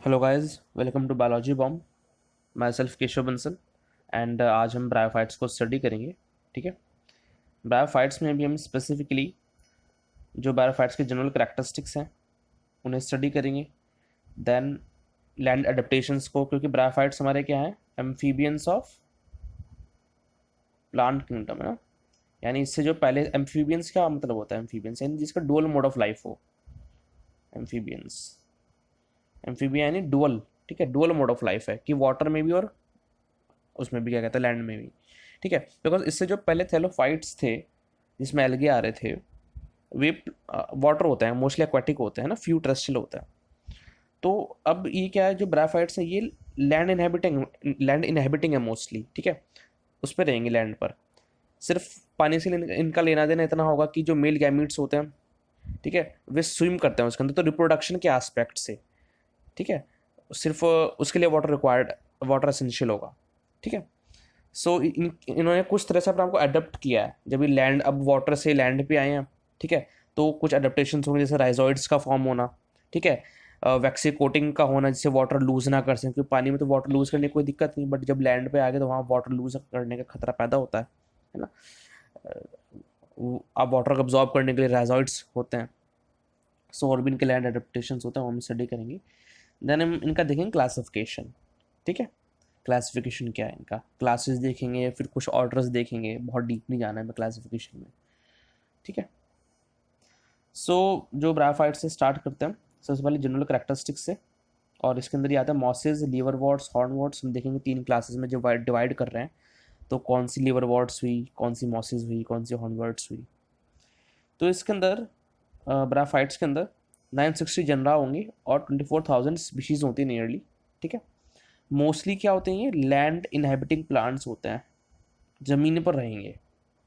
Hello guys, welcome to biology bomb. Myself Keshav Bansal and आज हम bryophytes को study करेंगे। ठीक है। ब्रायोफाइट्स में भी हम स्पेसिफिकली जो ब्रायोफाइट्स के जनरल करैक्टरिस्टिक्स हैं उन्हें स्टडी करेंगे। देन लैंड एडेप्टेशंस को, क्योंकि ब्रायोफाइट्स हमारे क्या हैं, एम्फीबियंस ऑफ प्लांट किंगडम है ना। यानी इससे जो पहले एम्फीबियंस क्या मतलब होता है, एम्फीबियंस यानी जिसका डुअल मोड ऑफ लाइफ हो। एम्फीबियंस, एम्फीबिया यानी डुअल। ठीक है, डुअल मोड ऑफ लाइफ है कि वाटर में भी और उसमें भी क्या कहते हैं, लैंड में भी। ठीक है, बिकॉज इससे जो पहले थैलोफाइट्स थे जिसमें एल्गे आ रहे थे, वे वाटर होते हैं, मोस्टली एक्वाटिक होते हैं ना, फ्यू टेरेस्ट्रियल होता है। तो अब ये क्या है, जो ब्रायोफाइट्स हैं ये लैंड इनहेबिटिंग है मोस्टली। ठीक है, उस पर रहेंगे लैंड पर। सिर्फ पानी से इनका लेना देना इतना होगा कि जो मेल गैमीट्स होते हैं, ठीक है, वे स्विम करते हैं उसके अंदर, तो रिप्रोडक्शन के एस्पेक्ट से, ठीक है, सिर्फ उसके लिए वाटर रिक्वायर्ड, वाटर एसेंशियल होगा। ठीक है। सो इन्होंने कुछ तरह से अपने आपको अडेप्ट किया है। जब ये लैंड, अब वाटर से लैंड पे आए हैं, ठीक है, तो कुछ अडेप्टेशन होंगे, जैसे राइजोइड्स का फॉर्म होना, ठीक है, वैक्सी कोटिंग का होना जिससे वाटर लूज ना कर सकें, क्योंकि पानी में तो वाटर लूज करने की कोई दिक्कत नहीं, बट जब लैंड पे आ गए तो वहाँ वाटर लूज करने का खतरा पैदा होता है ना। अब वाटर को अब्जॉर्ब करने के लिए राइजोइड्स होते हैं। सो और भी इनके लैंड अडेप्टेशन होते हैं, वो हम स्टडी करेंगे। देन हम इनका देखेंगे क्लासिफिकेशन। ठीक है, क्लासिफिकेशन क्या है इनका, क्लासेस देखेंगे या फिर कुछ ऑर्डर्स देखेंगे, बहुत डीप नहीं जाना है क्लासिफिकेशन में। ठीक है। सो जो ब्रायोफाइट से स्टार्ट करते हैं, सबसे पहले जनरल करेक्टरिस्टिक्स से, और इसके अंदर ये आता है mosses, liverworts, hornworts. हम देखेंगे तीन क्लासेस में जो डिवाइड कर रहे हैं, तो कौन सी लीवर वॉर्ड्स हुई, कौन सी मॉसेज हुई, कौन सी हॉर्न वॉर्ड्स हुई। तो इसके अंदर ब्रायोफाइट्स के अंदर 960 जनरा होंगे और 24,000 स्पीशीज होती है नियरली। ठीक है। मोस्टली क्या होते हैं, ये लैंड इनहेबिटिंग प्लांट्स होते हैं, ज़मीन पर रहेंगे।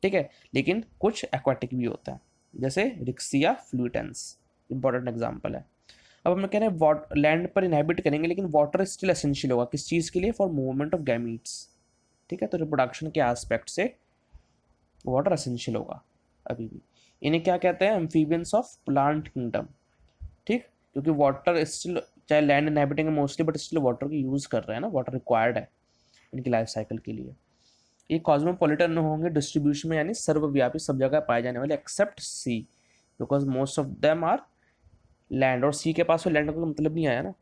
ठीक है, लेकिन कुछ एक्वाटिक भी होता है, जैसे रिक्सिया फ्लूटेंस इंपॉर्टेंट एग्जांपल है। अब हम कह रहे हैं लैंड पर इनहेबिट करेंगे, लेकिन वाटर स्टिल एसेंशियल होगा, किस चीज़ के लिए, फॉर मूवमेंट ऑफ गैमीट्स। ठीक है, तो रिप्रोडक्शन के एस्पेक्ट से वाटर एसेंशियल होगा अभी भी। इन्हें क्या कहते हैं, एम्फीबियंस ऑफ प्लांट किंगडम। ठीक, क्योंकि वाटर स्टिल, चाहे लैंड इनहेबिटिंग है मोस्टली, बट स्टिल वाटर की यूज़ कर रहे हैं ना, वाटर रिक्वायर्ड है इनकी लाइफ साइकिल के लिए। ये कॉस्मोपॉलिटन होंगे डिस्ट्रीब्यूशन में, यानी सर्वव्यापी, सब जगह पाए जाने वाले, except sea, because most of them are land, और सी के पास तो लैंड का मतलब नहीं आया ना।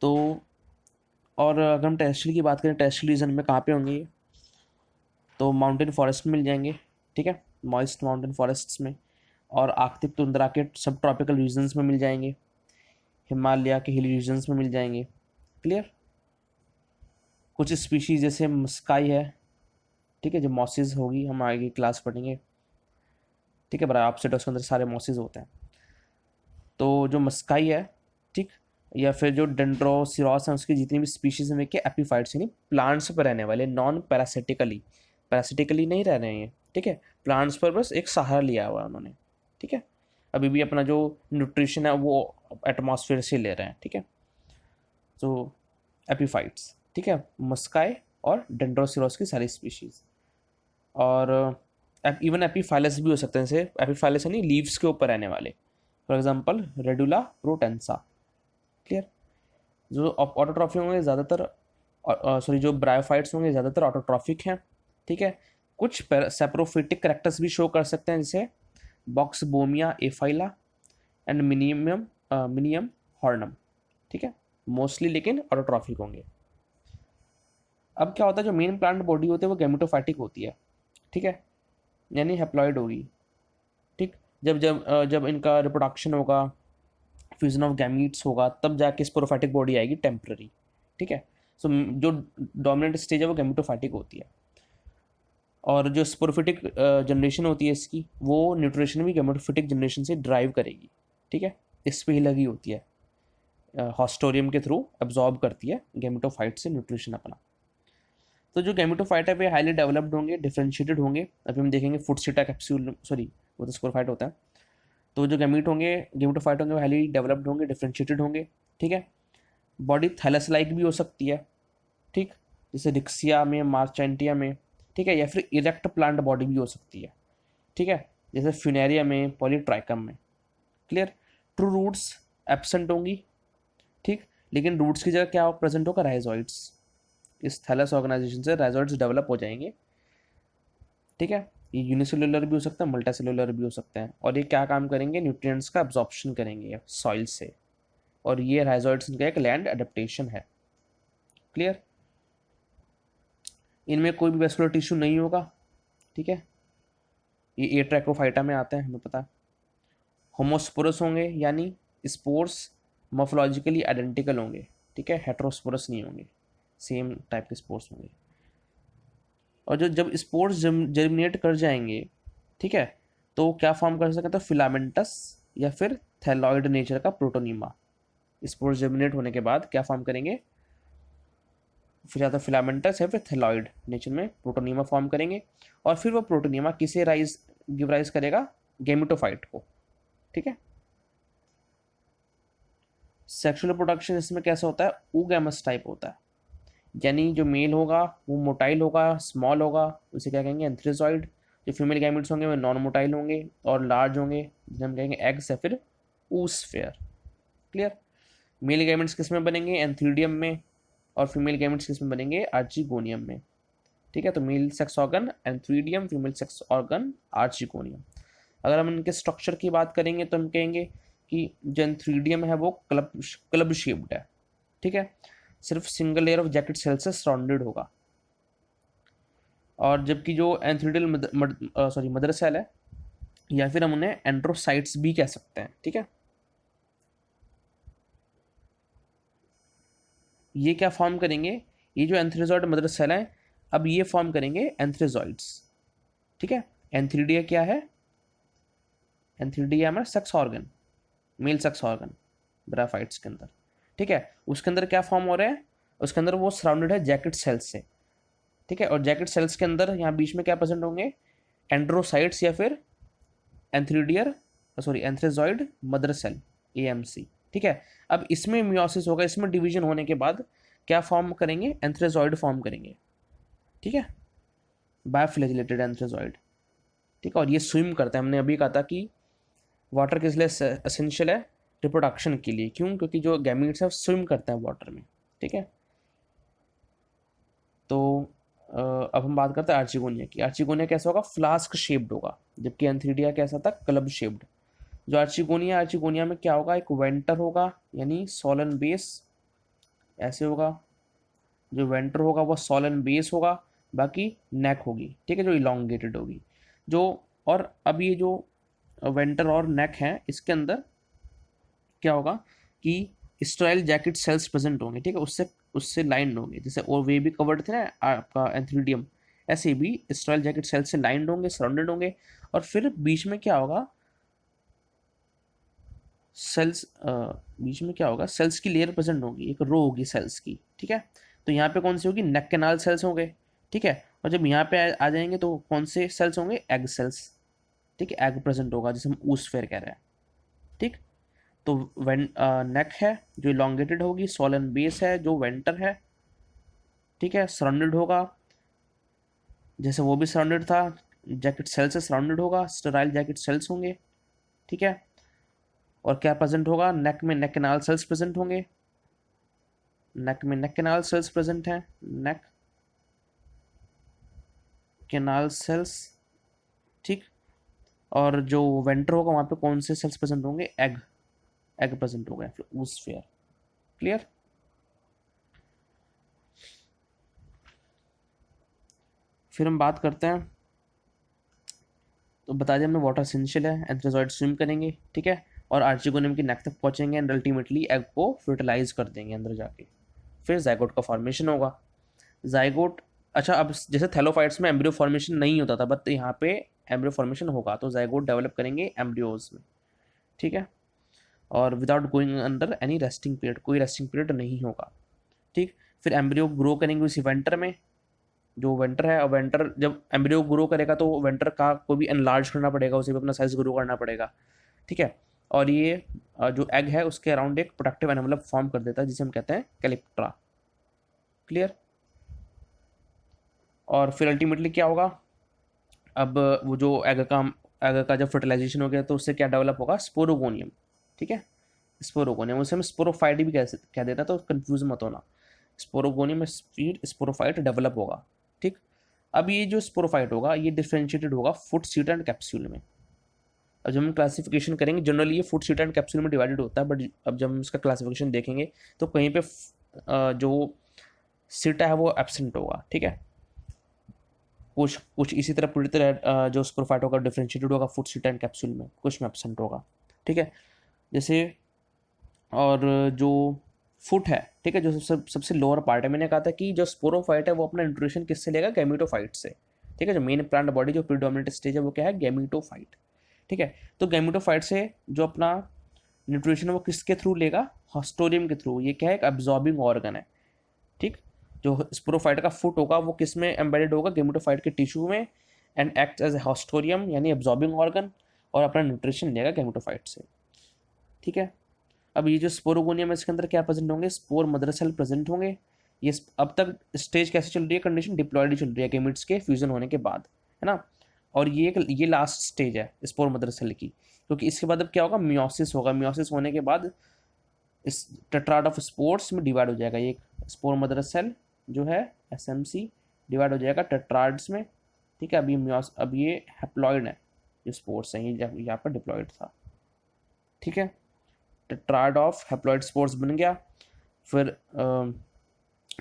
तो और अगर हम टेरेस्ट्रियल की बात करें, टेरेस्ट्रियल रीजन में कहाँ पे होंगे ये, तो माउंटेन फॉरेस्ट में मिल जाएंगे। ठीक है, मॉइस्ट माउंटेन फॉरेस्ट्स में, और आर्कटिक तुंद्रा के सब ट्रॉपिकल रीजन्स में मिल जाएंगे, हिमालय के हिली रीजन्स में मिल जाएंगे। क्लियर। कुछ स्पीशीज जैसे मस्काई है, ठीक है, जो मॉसिस होगी, हम आगे क्लास पढ़ेंगे। ठीक है, बराबर आपसे उसके अंदर सारे मॉसिस होते हैं। तो जो मस्काई है, ठीक, या फिर जो डेंड्रोसिरॉस है, उसकी जितनी भी स्पीशीज में के एपीफाइट्स, यानी प्लांट्स पर रहने वाले, नॉन पैरासिटिकली, पैरासिटिकली नहीं रह रहे हैं। ठीक है, प्लांट्स पर बस एक सहारा लिया हुआ है उन्होंने। ठीक है, अभी भी अपना जो न्यूट्रिशन है वो एटमॉस्फेयर से ले रहे हैं। ठीक है, तो एपीफाइट्स, ठीक है, मस्काई और डेंड्रोसिरॉस की सारी स्पीशीज। और इवन एपीफाइलस भी हो सकते हैं, जैसे एपीफाइलस यानी लीव्स के ऊपर रहने वाले, फॉर एग्जांपल रेडुला प्रोटेंसा। क्लियर। जो ऑटोट्रॉफी होंगे ज़्यादातर, सॉरी, जो ब्रायोफाइट्स होंगे ज़्यादातर ऑटोट्रॉफिक हैं। ठीक है, कुछ सेप्रोफिटिक करेक्टर्स भी शो कर सकते हैं, जैसे बॉक्सबोमिया एफाइला एंड मिनियम हॉर्नम। ठीक है, मोस्टली लेकिन ऑटोट्रॉफिक होंगे। अब क्या होता है, जो मेन प्लांट बॉडी होती है वो गैमेटोफाइटिक होती है। ठीक है, यानी हैप्लॉइड होगी। ठीक, जब इनका रिप्रोडक्शन होगा, फ्यूजन ऑफ गैमीट्स होगा, तब जाके स्पोरोफाइटिक बॉडी आएगी टेम्पररी। ठीक है, सो जो डोमिनेंट स्टेज है वो गैमेटोफाइटिक होती है, और जो स्पोरोफिटिक जनरेशन होती है इसकी, वो न्यूट्रिशन भी गैमेटोफिटिक जनरेशन से ड्राइव करेगी। ठीक है, इस पे ही लगी होती है, हॉस्टोरियम के थ्रू एब्जॉर्ब करती है गैमेटोफाइट से न्यूट्रिशन अपना। तो जो गैमेटोफाइट है वे हाईली डेवलप्ड होंगे, डिफरेंशिएटेड होंगे। अभी हम देखेंगे फुटसिटा कैप्सूल, सॉरी, वो तो स्पोरोफाइट होता है। तो जो गेमिटोफाइट होंगे वो हाईली डेवलप्ड होंगे, डिफरेंशिएटेड होंगे। ठीक है, बॉडी थैलस लाइक भी हो सकती है। ठीक, जैसे रिक्सिया में, मार्चेंटिया में। ठीक है, या फिर इरेक्ट प्लांट बॉडी भी हो सकती है। ठीक है, जैसे फ्यूनेरिया में, पॉलीट्राइकम में। क्लियर। ट्रू रूट्स एब्सेंट होंगी, ठीक। लेकिन रूट्स की जगह क्या प्रेजेंट होगा, राइजोइड्स। इस थैलस ऑर्गेनाइजेशन से राइजोइड्स डेवलप हो जाएंगे। ठीक है, ये यूनिसेलुलर भी हो सकता है, मल्टीसेलुलर भी हो सकते हैं, और ये क्या काम करेंगे, न्यूट्रिएंट्स का एब्जॉर्प्शन करेंगे सॉइल से। और ये राइजोइड्स का एक लैंड एडेप्टेशन है। क्लियर। इनमें कोई भी वेस्कुलर टिश्यू नहीं होगा। ठीक है, ये ए ट्रैकोफाइटा में आते हैं, हमें पता है। होमोस्पोरस होंगे, यानी स्पोर्स मॉर्फोलॉजिकली आइडेंटिकल होंगे। ठीक है, हेट्रोस्पोरस नहीं होंगे, सेम टाइप के स्पोर्स होंगे। और जो जब स्पोर्स जर्मिनेट कर जाएंगे, ठीक है, तो क्या फॉर्म कर सकते हैं, तो फिलामेंटस या फिर थैलॉइड नेचर का प्रोटोनीमा। स्पोर्स जर्मिनेट होने के बाद क्या फॉर्म करेंगे, फिर या तो फिलामेंटस या फिर थैलॉइड नेचर में प्रोटोनीमा फॉर्म करेंगे। और फिर वो प्रोटोनीमा किसे गिव राइज करेगा, गेमिटोफाइट को। ठीक है। सेक्सुअल रिप्रोडक्शन इसमें कैसा होता है, oogamous टाइप होता है, यानी जो मेल होगा वो मोटाइल होगा, स्मॉल होगा, उसे क्या कहेंगे, एंथ्रेजॉइड। जो फीमेल गैमेट्स होंगे वो नॉन मोटाइल होंगे और लार्ज होंगे, जिन्हें हम कहेंगे एग्स या फिर oosphere। क्लियर। मेल गैमेट्स किस में बनेंगे, एंथ्रीडियम में, और फीमेल गैमेट्स किस में बनेंगे, आर्चिगोनियम में। ठीक है, तो mail sex organ antheridium, female sex organ archegonium. अगर हम इनके स्ट्रक्चर की बात करेंगे तो हम कहेंगे कि जो एंथ्रीडियम है वो क्लब शेप्ड है। ठीक है, सिर्फ single layer of jacket cell से सराउंडेड होगा। और जबकि जो एंथ्रीडियल मदर सेल है, या फिर हम उन्हें एंड्रोसाइट्स भी कह सकते हैं। ठीक है, ये क्या फॉर्म करेंगे, ये जो एंथ्रेजॉइड मदर सेल है, अब ये फॉर्म करेंगे एंथ्रेजॉइड्स। ठीक है, एंथ्रीडिया क्या है, एंथ्रीडिया हमारा sex organ, male sex organ bryophytes के अंदर। ठीक है, उसके अंदर क्या फॉर्म हो रहा है, उसके अंदर वो सराउंडेड है जैकेट सेल्स से। ठीक है, और जैकेट सेल्स के अंदर यहाँ बीच में क्या प्रेजेंट होंगे, एंड्रोसाइट्स या फिर एंथ्रीडियर सॉरी एंथ्रेजॉइड मदर सेल, एएमसी। ठीक है, अब इसमें मियोसिस होगा, इसमें डिवीजन होने के बाद क्या फॉर्म करेंगे, एंथ्रेजॉइड फॉर्म करेंगे। ठीक है, बायोफ्लैजिलेटेड एंथ्रेजॉइड। ठीक है, और ये स्विम करता है, हमने अभी कहा था कि वाटर किस लिए एसेंशियल है, रिप्रोडक्शन के लिए। क्यों, क्योंकि जो गैमीट्स है स्विम करते हैं वाटर में। ठीक है, तो अब हम बात करते हैं आर्चिगोनिया की। आर्चिगोनिया कैसा होगा, फ्लास्क शेप्ड होगा, जबकि एंथ्रीडिया कैसा था, क्लब शेप्ड। जो आर्चिगोनिया में क्या होगा, एक वेंटर होगा, यानी सोलन बेस, ऐसे होगा। जो वेंटर होगा वो सोलन बेस होगा, बाकी नेक होगी। ठीक है, जो इलोंगेटेड होगी। जो और अब ये जो वेंटर और नेक है, इसके अंदर क्या होगा कि स्ट्राइल जैकेट सेल्स प्रेजेंट होंगे। ठीक है, उससे उससे लाइंड होंगे, जैसे और वे भी कवर्ड थे ना आपका एंथ्रीडियम, ऐसे भी स्ट्राइल जैकेट सेल्स से लाइंड होंगे, सराउंडेड होंगे। और फिर बीच में क्या होगा, सेल्स बीच में क्या होगा, सेल्स की लेयर प्रेजेंट होगी, एक रो होगी सेल्स की। ठीक है, तो यहाँ पे कौन सी होगी, नेक कैनाल सेल्स होंगे। ठीक है, और जब यहाँ पे आ जाएंगे तो कौन से सेल्स होंगे, एग सेल्स। ठीक है, एग प्रेजेंट होगा, जिसे हम ऊसफेयर कह रहे हैं। ठीक, तो नेक है जो इलोंगेटेड होगी, सोलन बेस है जो वेंटर है। ठीक है, सराउंडेड होगा, जैसे वो भी सराउंडेड था, जैकेट सेल से सराउंडेड होगा, स्टेराइल जैकेट सेल्स होंगे। ठीक है, और क्या प्रेजेंट होगा, नेक में नेक कैनाल सेल्स प्रेजेंट होंगे, नेक में नेक कैनाल सेल्स प्रेजेंट हैं, नेक कैनाल सेल्स। ठीक, और जो वेंटर होगा वहाँ पे कौन से सेल्स प्रेजेंट होंगे, एग, एग प्रेजेंट होगा, फिर ऊसफेयर। क्लियर। फिर हम बात करते हैं, तो बता दिया हमने वाटर एसेंशियल है, एंथ्रेजॉइड स्विम करेंगे। ठीक है, और आर्चिगोनियम की नेक तक पहुंचेंगे एंड अल्टीमेटली एग को फर्टिलाइज कर देंगे अंदर जाके। फिर जाइगोट का फॉर्मेशन होगा। जाइगोट, अच्छा, अब जैसे थैलोफाइट्स में एम्ब्रियो फॉर्मेशन नहीं होता था, बट यहाँ पे एम्ब्रियो फॉर्मेशन होगा, तो जाइगोट डेवलप करेंगे एम्ब्रियोज में। ठीक है, और without going under any resting period, कोई रेस्टिंग पीरियड नहीं होगा। ठीक, फिर एम्ब्रियो ग्रो करेंगे उसी वेंटर में, जो वेंटर है। और वेंटर जब एम्ब्रियो ग्रो करेगा तो वेंटर का को भी एनलार्ज करना पड़ेगा, उसे भी अपना साइज ग्रो करना पड़ेगा। ठीक है, और ये जो एग है उसके अराउंड एक प्रोडक्टिव एनवलप फॉर्म कर देता है, जिसे हम कहते हैं कैलिप्ट्रा। क्लियर। और फिर अल्टीमेटली क्या होगा, अब वो जो एग का जब फर्टिलाइजेशन हो गया तो उससे क्या डेवलप होगा, स्पोरोगोनियम। ठीक है, स्पोरोगोनियम, उसे हम स्पोरोफाइट भी कह देता है, तो कंफ्यूज मत होना। स्पोरोगोनियम में फिर स्पोरोफाइट डेवलप होगा। ठीक, अब ये जो स्पोरोफाइट होगा ये डिफ्रेंशिएटेड होगा फुट, सीट एंड कैप्सूल में। अब जब हम क्लासिफिकेशन करेंगे, जनरली ये फुट, सीट एंड कैप्सूल में डिवाइडेड होता है, बट अब जब हम इसका क्लासिफिकेशन देखेंगे तो कहीं पे जो सीटा है वो एब्सेंट होगा। ठीक है, कुछ कुछ इसी तरह पूरी तरह जो स्पोरोफाइट होगा डिफ्रेंशिएटेड होगा फुट, सीटा एंड कैप्सूल में, कुछ में एब्सेंट होगा। ठीक है, जैसे और जो फुट है, ठीक है, जो सबसे लोअर पार्ट है, मैंने कहा था कि जो स्पोरोफाइट है वो अपना इंट्रोडक्शन किससे लेगा, गैमेटोफाइट से। ठीक है, जो मेन प्लांट बॉडी जो प्रीडोमिनेंट स्टेज है वो क्या है, गैमेटोफाइट। ठीक है, तो गैमेटोफाइट से जो अपना न्यूट्रिशन है वो किसके थ्रू लेगा, हॉस्टोरियम के थ्रू। ये क्या है, एक अब्जॉर्बिंग ऑर्गन है। ठीक, जो स्पोरोफाइट का फुट होगा वो किस में एम्बेडेड होगा, गैमेटोफाइट के टिश्यू में, and act as a haustorium यानी अब्जॉर्बिंग ऑर्गन, और अपना न्यूट्रिशन लेगा गैमेटोफाइट से। ठीक है, अब ये जो स्पोरोगोनियम है इसके अंदर क्या प्रेजेंट होंगे, स्पोर मदर सेल प्रेजेंट होंगे। ये अब तक स्टेज कैसे चल रही है, कंडीशन डिप्लॉयड चल रही है गैमेट्स के फ्यूजन होने के बाद, है ना। और ये लास्ट स्टेज है स्पोर मदर सेल की, क्योंकि इसके बाद अब क्या होगा, मियोसिस होगा। मियोसिस होने के बाद इस टेट्राड ऑफ स्पोर्स में डिवाइड हो जाएगा। ये स्पोर मदर सेल जो है एसएमसी डिवाइड हो जाएगा टेट्राड्स में। ठीक है, अब ये हैप्लॉइड है, जो स्पोर्स है ये यहाँ पर डिप्लॉयड था। ठीक है, टेट्राड ऑफ हैप्लॉइड स्पोर्स बन गया। फिर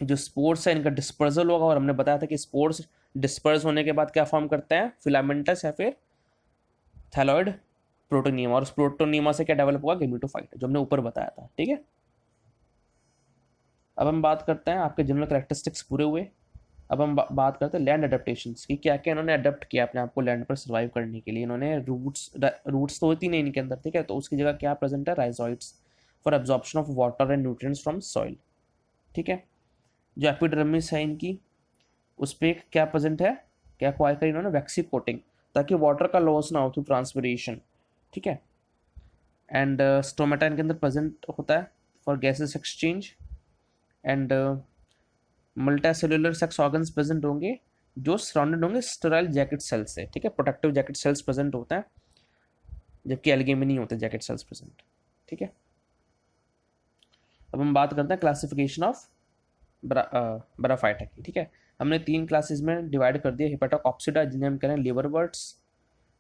जो स्पोर्स है इनका डिस्पर्जल होगा, और हमने बताया था कि स्पोर्स डिस्पर्स होने के बाद क्या फॉर्म करते हैं, फिलामेंटस या फिर थैलॉइड प्रोटोनियम, और उस प्रोटोनियमा से क्या डेवलप होगा, गेमेटोफाइट, जो हमने ऊपर बताया था। ठीक है, अब हम बात करते हैं, आपके जनरल कैरेक्टरिस्टिक्स पूरे हुए। अब हम बात करते हैं लैंड अडेप्टेशंस की, क्या क्या इन्होंने अडेप्ट किया अपने आप को लैंड पर सर्वाइव करने के लिए। इन्होंने रूट्स तो होती नहीं इनके अंदर, ठीक है, तो उसकी जगह क्या प्रेजेंट है, rhizoids for absorption of water and nutrients from soil. ठीक है, जो एपिडर्मिस है इनकी, उस पर क्या प्रेजेंट है, क्या एक्वायर करी इन्होंने, वैक्सी कोटिंग, ताकि वाटर का लॉस ना हो थ्रू ट्रांसपिरेशन। ठीक है, एंड स्टोमेटा इनके अंदर प्रेजेंट होता है for gases exchange, and multicellular sex organs present होंगे जो सराउंडेड होंगे स्टेराइल जैकेट सेल से। ठीक है, प्रोटेक्टिव जैकेट सेल्स प्रेजेंट होते हैं, जबकि एल्गे में नहीं होते जैकेट सेल्स प्रेजेंट। ठीक है, अब हम बात करते हैं क्लासिफिकेशन ऑफ ब्राफाइटा की। ठीक है, हमने 3 क्लासेस में डिवाइड कर दिया, हिपेटोकॉप्सिडा जिन्हें हम कह रहे हैं लिवरवर्ट्स,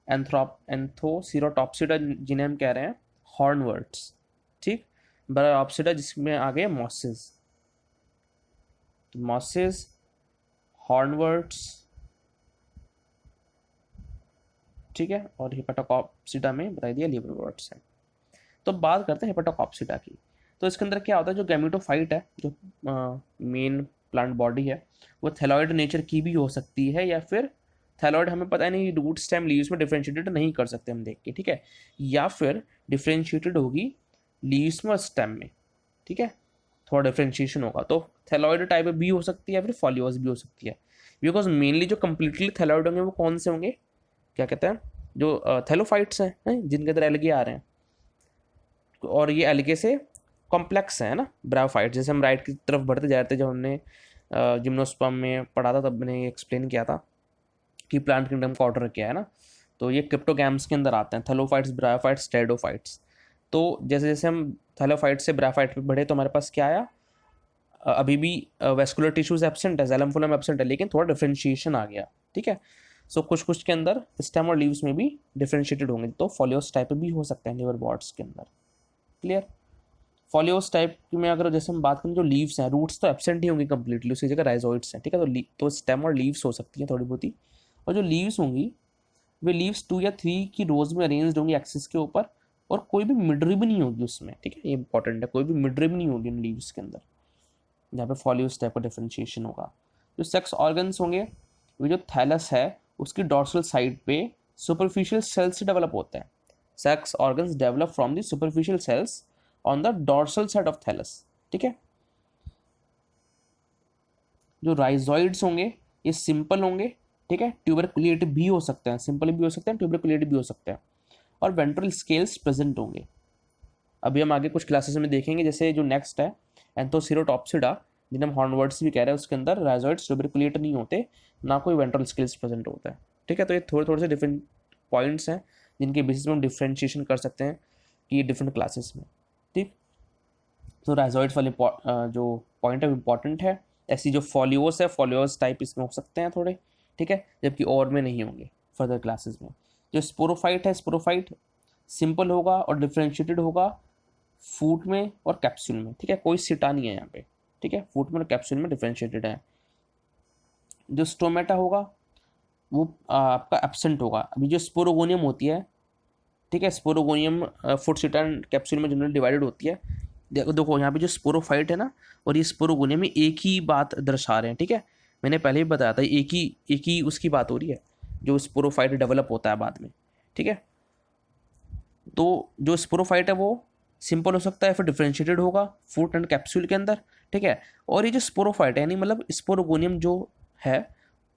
एंथोसिरोटॉप्सिडा जिन्हें हम कह रहे हैं हॉर्नवर्ट्स। ठीक, ब्रायोप्सिडा जिसमें आ गए मॉसेस, तो मॉसेस, हॉर्नवर्ट्स, ठीक है, और हिपेटोकॉप्सिडा में बता दिया लिवरवर्ट्स है। तो बात करते हैं हिपेटोकॉप्सिडा की। तो इसके अंदर क्या होता है, जो गैमेटोफाइट है, जो मेन प्लांट बॉडी है, वो थैलॉइड नेचर की भी हो सकती है, या फिर थैलॉइड हमें पता नहीं, रूट स्टेम लीव्स में डिफ्रेंशिएटेड नहीं कर सकते हम देख के। ठीक है, या फिर डिफ्रेंशिएटेड होगी लीव्स में और स्टेम में। ठीक है, थोड़ा डिफ्रेंशिएशन होगा, तो थैलॉइड टाइप भी हो सकती है, या फिर फॉलियोस भी हो सकती है। बिकॉज मेनली जो कंप्लीटली थैलॉइड होंगे वो कौन से होंगे, क्या कहते हैं, जो थैलोफाइट्स हैं, जिनके अंदर एल्गे आ रहे हैं, और ये एल्गे से कॉम्प्लेक्स है ना ब्रायोफाइट। जैसे हम राइट की तरफ बढ़ते जा रहे थे, जब हमने जिम्नोस्पर्म में पढ़ा था, तब मैंने एक्सप्लेन किया था कि प्लांट किंगडम का ऑर्डर क्या है ना। तो ये क्रिप्टोगैम्स के अंदर आते हैं, थैलोफाइट्स, ब्रायोफाइट्स, टेरिडोफाइट्स। तो जैसे जैसे हम थैलोफाइट से ब्रायोफाइट पे बढ़े तो हमारे पास क्या आया, अभी भी वेस्कुलर टिश्यूज एब्सेंट है, जाइलम फिलम एब्सेंट है, लेकिन थोड़ा डिफ्रेंशिएशन आ गया। ठीक है, सो कुछ कुछ के अंदर स्टेम और लीव्स में भी डिफ्रेंशिएटेड होंगे, तो फॉलियोस टाइप भी हो सकते हैं लिवर बॉड्स के अंदर। क्लियर, फॉलियोस टाइप में अगर जैसे हम बात करें, जो लीव्स हैं, रूट्स तो एब्सेंट ही होंगी कंप्लीटली, उसकी जगह राइजोइड्स हैं। ठीक है, तो स्टेम और लीव्स हो सकती हैं थोड़ी बहुत ही, और जो लीव्स होंगी वे लीव्स 2 या 3 की रोज में अरेंज होंगी एक्सिस के ऊपर, और कोई भी मिड रिब नहीं होगी उसमें। ठीक है, ये इंपॉर्टेंट है, कोई भी मिड रिब नहीं होगी इन लीव्स के अंदर, जहाँ पे फॉलियोस टाइप का डिफ्रेंशिएशन होगा। जो सेक्स ऑर्गन्स होंगे, वो जो थैलस है उसकी डॉर्सल साइड पे सुपरफिशियल सेल्स से डेवलप होते हैं। Sex organs develop from the superficial cells on the dorsal side of thallus. ठीक है, जो राइजोइड्स होंगे ये सिंपल होंगे। ठीक है, ट्यूबरकुलेट भी हो सकते हैं, सिंपल भी हो सकते हैं, ट्यूबरकुलेट भी हो सकते हैं, और वेंट्रल स्केल्स प्रेजेंट होंगे। अभी हम आगे कुछ क्लासेस में देखेंगे, जैसे जो नेक्स्ट है एंथोसिरोटॉप्सिडा, जिन्हें हम हॉर्नवर्ड्स भी कह रहे हैं, उसके अंदर राइजोइड्स ट्यूबरकुलेट नहीं होते, ना कोई वेंट्रल स्केल्स प्रेजेंट होता है। ठीक है, तो ये थोड़े थोड़े से डिफरेंट पॉइंट्स हैं जिनके बेसिस पे हम डिफ्रेंशिएशन कर सकते हैं कि ये डिफरेंट क्लासेस में। ठीक। तो राइजोइड्स वाले जो पॉइंट है इम्पॉर्टेंट है। ऐसी जो फॉलियोस है, फॉलियोस टाइप इसमें हो सकते हैं थोड़े, ठीक है, जबकि और में नहीं होंगे फर्दर क्लासेस में। जो स्पोरोफाइट है, स्पोरोफाइट सिंपल होगा और डिफ्रेंशिएटेड होगा फूट में और कैप्सूल में, ठीक है, कोई सिटा नहीं है यहाँ पे, ठीक है, फूट में और कैप्सूल में डिफ्रेंशिएटेड है। जो स्टोमेटा होगा वो आपका एब्सेंट होगा। अभी जो स्पोरोगोनियम होती है, ठीक है, स्पोरोगोनियम फूट सिटा एंड कैप्सूल में जनरली डिवाइडेड होती है। देखो देखो यहाँ पे जो स्पोरोफाइट है ना और ये स्पोरोगोनियम में एक ही बात दर्शा रहे हैं, ठीक है, मैंने पहले ही बताया था एक ही उसकी बात हो रही है, जो स्पोरोफाइट डेवलप होता है बाद में, ठीक है। तो जो स्पोरोफाइट है वो सिंपल हो सकता है, फिर डिफ्रेंशिएटेड होगा फूट एंड कैप्सूल के अंदर, ठीक है। और ये जो स्पोरोफाइट है यानी मतलब स्पोरोगोनियम जो है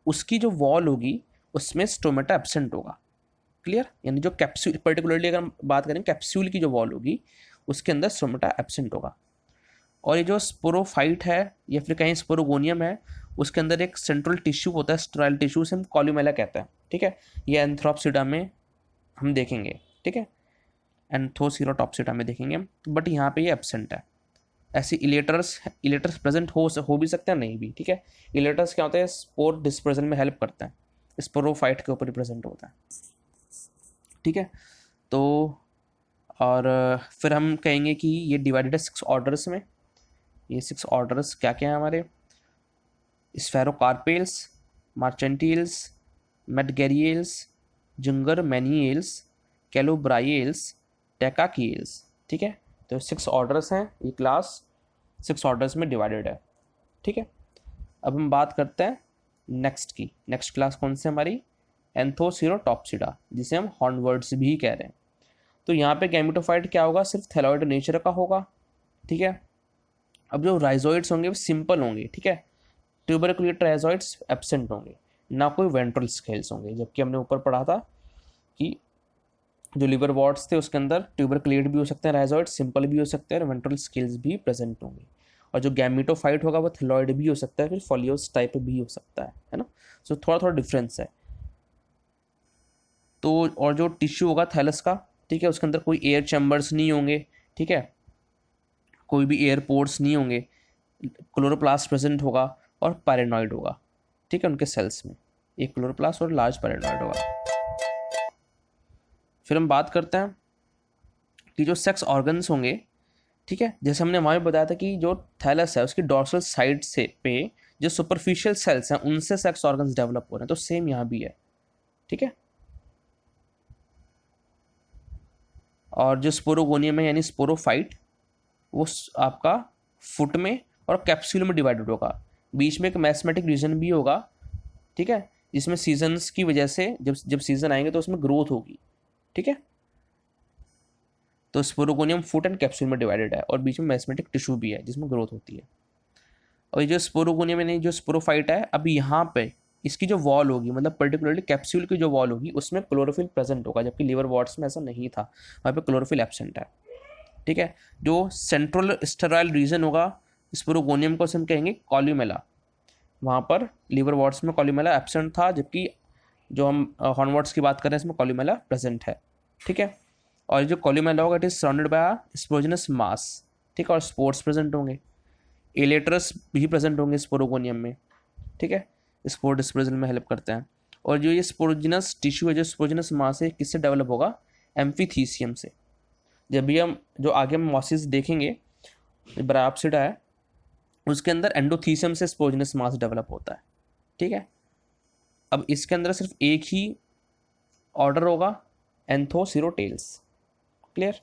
उसकी जो वॉल होगी उसमें स्टोमेटा एब्सेंट होगा। क्लियर, यानी जो कैप्सूल पर्टिकुलरली अगर हम बात करें कैप्सूल की जो वॉल होगी उसके अंदर स्टोमेटा एब्सेंट होगा। और ये जो स्पोरोफाइट है या फिर कहीं स्पोरोगोनियम है उसके अंदर एक सेंट्रल टिश्यू होता है, स्टेराइल टिश्यू, से हम कॉल्यूमेला कहते हैं, ठीक है। ये एंथ्रोप्सिडा में हम देखेंगे, ठीक है, एंथोसिरोटॉप्सिडा में देखेंगे, बट यहाँ पे ये एब्सेंट है। ऐसे इलेटर्स प्रेजेंट हो भी सकते हैं, नहीं भी, ठीक है। इलेटर्स क्या होते हैं, स्पोर डिस्पर्जन में हेल्प करते हैं, स्पोरोफाइट के ऊपर प्रेजेंट होता है, ठीक है। तो और फिर हम कहेंगे कि ये डिवाइडेड है 6 ऑर्डर्स में। ये 6 ऑर्डर्स क्या क्या हैं हमारे, स्फेरोकार्पेल्स, मार्चेंटियल्स, मेडगेरियल्स, जुंगर मैनियल्स, कैलोब्राइल्स, टेकाकियल्स, ठीक है। तो 6 ऑर्डर्स हैं, ये क्लास 6 ऑर्डर्स में डिवाइडेड है, ठीक है। अब हम बात करते हैं नेक्स्ट की। नेक्स्ट क्लास कौन सी हमारी, एंथोसिरोटॉप्सिडा, जिसे हम हॉर्नवर्ड्स भी कह रहे हैं। तो यहाँ पे गैमेटोफाइट क्या होगा, सिर्फ थैलॉइड नेचर का होगा, ठीक है। अब जो राइजोइड्स होंगे वो सिंपल होंगे, ठीक है, ट्यूबरकुलेट राइजोइड्स एब्सेंट होंगे, ना कोई वेंट्रल स्केल्स होंगे। जबकि हमने ऊपर पढ़ा था कि जो लिवर वॉर्ड्स थे उसके अंदर ट्यूबरकुलेट भी हो सकते हैं राइजोइड, सिंपल भी हो सकते हैं और वेंट्रल स्केल्स भी प्रेजेंट होंगे। और जो गैमेटोफाइट होगा वो थैलॉइड भी हो सकता है, फिर फॉलियोस टाइप भी हो सकता है ना। सो थोड़ा थोड़ा डिफरेंस है। तो और जो टिश्यू होगा थैलस का, ठीक है, उसके अंदर कोई एयर चैम्बर्स नहीं होंगे, ठीक है, कोई भी एयरपोर्ट्स नहीं होंगे, क्लोरोप्लास्ट प्रेजेंट होगा और पैरानॉइड होगा, ठीक है, उनके सेल्स में एक क्लोरोप्लास्ट और लार्ज पैरानॉइड होगा। फिर हम बात करते हैं कि जो सेक्स ऑर्गन्स होंगे, ठीक है, जैसे हमने वहाँ भी बताया था कि जो थैलस है उसकी डॉर्सल साइड से पे जो सुपरफिशियल सेल्स हैं उनसे सेक्स ऑर्गन्स डेवलप हो रहे हैं, तो सेम यहाँ भी है, ठीक है। और जो स्पोरोगोनियम है यानी स्पोरोफाइट वो आपका फुट में और कैप्सूल में डिवाइडेड होगा, बीच में एक मैथमेटिक रीजन भी होगा, ठीक है, जिसमें सीजन्स की वजह से जब जब सीजन आएंगे तो उसमें ग्रोथ होगी, ठीक है। तो स्पोरोगोनियम फुट एंड कैप्सूल में डिवाइडेड है और बीच में मैथमेटिक टिश्यू भी है जिसमें ग्रोथ होती है। और ये जो स्पोरोगोनियम यानी जो स्पोरोफाइट है, अभी यहाँ पे इसकी जो वॉल होगी मतलब पर्टिकुलरली कैप्सूल की जो वॉल होगी उसमें क्लोरोफिल प्रेजेंट होगा, जबकि लिवर वॉर्ड्स में ऐसा नहीं था, वहाँ पे क्लोरोफिल एब्सेंट है, ठीक है। जो सेंट्रल स्टेराइल रीजन होगा स्पोरोगोनियम को हम कहेंगे कॉल्यूमेला, वहाँ पर लिवर वॉर्ड्स में कॉल्यूमेला एब्सेंट था, जबकि जो हम हॉर्नवर्ड्स की बात कर रहे हैं इसमें कॉल्यूमेला प्रेजेंट है, ठीक है। और जो कॉल्यूमेला होगा it is surrounded by sporogenous mass, ठीक है, और स्पोर्ट्स प्रेजेंट होंगे, एलेटर्स भी प्रेजेंट होंगे स्पोरोगोनियम में, ठीक है, स्पोर डिस्पर्जन में हेल्प करते हैं। और जो ये स्पोरोजिनस टिश्यू है, जो स्पोरोजिनस मास है, किससे डेवलप होगा, एम्फीथीसियम से। जब भी हम जो आगे हम मॉसिस देखेंगे ब्रायोप्सिडा है उसके अंदर एंडोथीसियम से स्पोरोजिनस मास डेवलप होता है, ठीक है। अब इसके अंदर सिर्फ एक ही ऑर्डर होगा, एंथोसिरोटेल्स। क्लियर।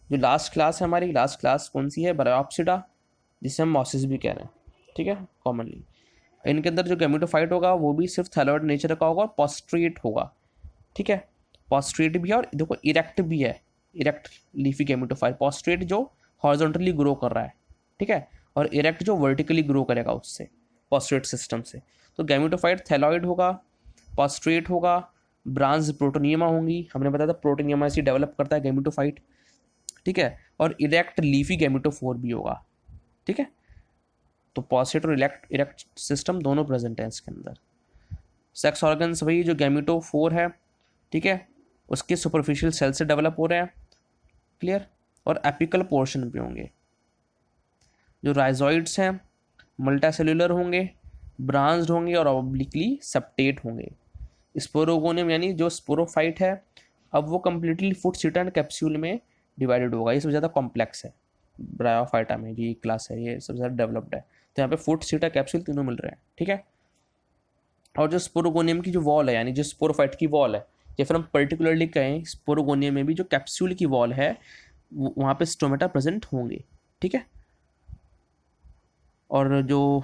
जो लास्ट क्लास है हमारी, लास्ट क्लास कौन सी है, ब्रायोप्सिडा, जिसे हम मॉसिस भी कह रहे हैं, ठीक है, कॉमनली। इनके अंदर जो गैमेटोफाइट होगा वो भी सिर्फ थैलॉइड नेचर का होगा और पॉस्ट्रेट होगा, ठीक है, पॉस्ट्रेट भी है और देखो इरेक्ट भी है, इरेक्ट लीफी गैमेटोफाइट, पॉस्ट्रेट जो हॉरिजॉन्टली ग्रो कर रहा है, ठीक है, और इरेक्ट जो वर्टिकली ग्रो करेगा उससे, पॉस्ट्रेट सिस्टम से। तो गैमेटोफाइट थैलॉइड होगा, पॉस्ट्रेट होगा, ब्रांच प्रोटोनियमा होंगी, हमने बताया था प्रोटोनियमा से डेवलप करता है गैमेटोफाइट, ठीक है, और इरेक्ट लीफी गैमेटोफोर भी होगा, ठीक है। तो पॉस्ट्रेट और इरेक्ट सिस्टम दोनों प्रेजेंट हैं इसके अंदर। सेक्स ऑर्गन्स वही जो गैमेटोफोर है, ठीक है, उसके सुपरफिशियल सेल से डेवलप हो रहे हैं, क्लियर। और एपिकल पोर्शन पे होंगे। जो राइजोइड्स हैं मल्टासेल्युलर होंगे, ब्रांच्ड होंगे और ऑब्लिकली सेप्टेट होंगे। स्पोरोगोनियम यानी जो स्पोरोफाइट है, अब वो कम्प्लीटली फुट सीटा एंड कैप्सूल में डिवाइडेड होगा। ये सबसे ज़्यादा कॉम्प्लेक्स है ब्रायोफाइटा में, ये क्लास है, ये सबसे ज़्यादा डेवलप्ड है। तो यहाँ पे फुट सीटा कैप्सूल तीनों मिल रहे हैं, ठीक है। और जो स्पोरोगोनियम की जो वॉल है, यानी जो स्पोरोफाइट की वॉल है, या फिर हम पर्टिकुलरली कहें स्पोरोगोनियम में भी जो कैप्सूल की वॉल है वहाँ पे स्टोमेटा प्रेजेंट होंगे, ठीक है। और जो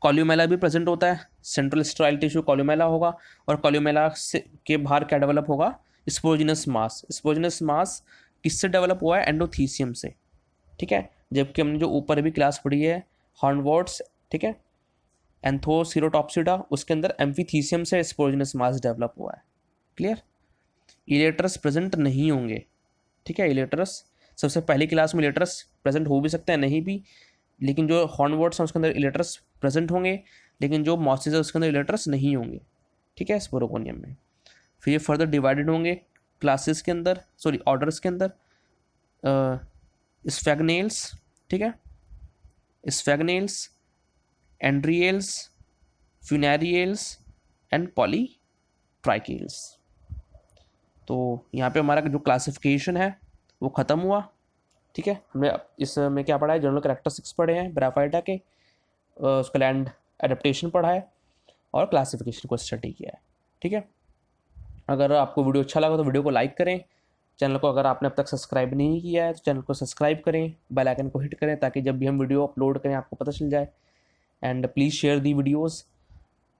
कॉल्यूमेला भी प्रेजेंट होता है, सेंट्रल स्ट्राइल टिश्यू कॉल्यूमेला होगा। और कॉल्यूमेला से के बाहर क्या डेवलप होगा, स्पोजिनस मास। स्पोजिनस मास किससे डेवलप हुआ है, एंडोथीसियम से, ठीक है। जबकि हमने जो ऊपर भी क्लास पढ़ी है हॉर्नवॉर्ट्स, ठीक है, एंथोसिरोटॉप्सिडा, उसके अंदर एम्फीथीसियम से स्पोजिनस मास डेवलप हुआ है। क्लियर। इलेटरस प्रेजेंट नहीं होंगे, ठीक है। इलेटरस सबसे पहली क्लास में इलेटरस प्रेजेंट हो भी सकते हैं, नहीं भी, लेकिन जो हॉर्नवॉर्ट्स हैं उसके अंदर इलेटरस प्रेजेंट होंगे, लेकिन जो मॉसिस है उसके अंदर इलेटरस नहीं होंगे, ठीक है, स्पोरोगोनियम में। फिर ये फर्दर डिवाइडेड होंगे क्लासेस के अंदर, सॉरी ऑर्डर्स के अंदर, स्फेगनेल्स, ठीक है, स्फेगनेल्स, एंड्रियल्स, फ्यूनेरियल्स एंड पॉलीट्राइकेल्स। तो यहाँ पे हमारा जो क्लासिफिकेशन है वो ख़त्म हुआ, ठीक है। हमने इसमें क्या पढ़ा है, जनरल कैरेक्टरिस्टिक्स पढ़े हैं ब्रायोफाइटा के, उसका लैंड एडेप्टेशन पढ़ा है और क्लासिफिकेशन को स्टडी किया है, ठीक है। अगर आपको वीडियो अच्छा लगा तो वीडियो को लाइक करें। चैनल को अगर आपने अब तक सब्सक्राइब नहीं किया है तो चैनल को सब्सक्राइब करें, बेल आइकन को हिट करें ताकि जब भी हम वीडियो अपलोड करें आपको पता चल जाए। And please share the videos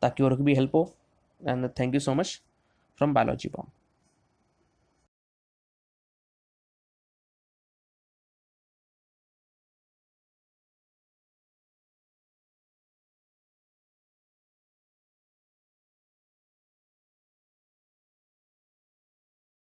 ताकि और भी हेल्प हो। And thank you so much from biology bomb.